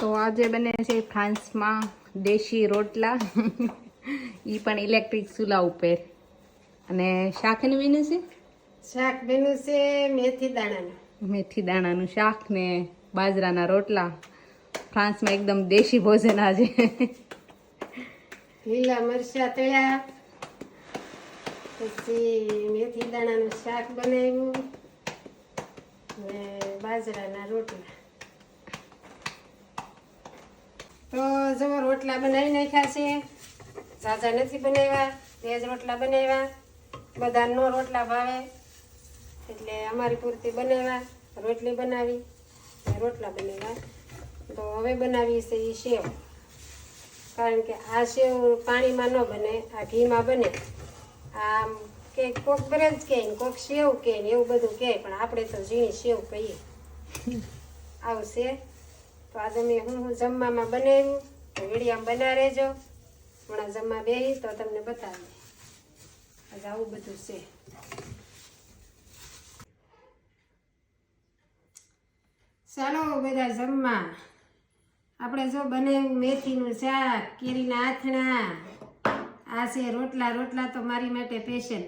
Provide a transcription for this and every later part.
તો આજે બને છે ફ્રાન્સમાં દેશી રોટલા ઈ પણ ઇલેક્ટ્રિક ચૂલા ઉપર અને શાકનું બન્યું છે શાક બન્યું છે મેથી દાણાનું શાક ને બાજરાના રોટલા ફ્રાન્સમાં એકદમ દેશી ભોજન આજે લીલા મરચાં તળ્યા પછી મેથી દાણાનું શાક બનાવ્યું ને બાજરાના રોટલા તો જો રોટલા બનાવી નાખ્યા છે ઝાઝા નથી બનાવ્યા તેજ રોટલા બનાવ્યા બધાનો રોટલા ભાવે એટલે અમારી પૂરતી બનાવ્યા રોટલી બનાવી ને રોટલા બનાવ્યા તો હવે બનાવી છે એ સેવ કારણ કે આ સેવ પાણીમાં ન બને આ ઘીમાં બને આમ કે કોક બ્રેજ કહે ને કોક સેવ કહે ને એવું બધું કહે પણ આપણે તો ઝીણી સેવ કહીએ આવશે તો આજે મેં હું જમવામાં બનાવ્યું તો વિડીયામાં બના રહેજો હમણાં જમવા બેસી તો તમને બતાવી આજે આવું બધું છે ચાલો બધા જમવા આપણે જો બનાવ્યું મેથીનું શાક કેરીના આથણા આ છે રોટલા તો મારી માટે સ્પેશિયલ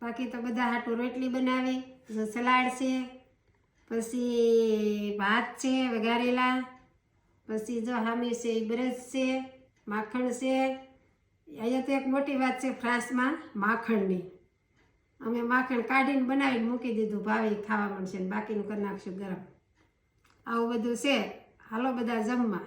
બાકી તો બધા હાટું રોટલી બનાવી જો સલાડ છે પછી ભાત છે વઘારેલા પછી જો હામી છે બ્રશ છે માખણ છે અહીંયા તો એક મોટી વાત છે ફ્રાન્સમાં માખણની અમે માખણ કાઢીને બનાવીને મૂકી દીધું ભાવે ખાવા મળશે ને બાકીનું કરી નાખશું ગરમ આવું બધું છે હાલો બધા જમવા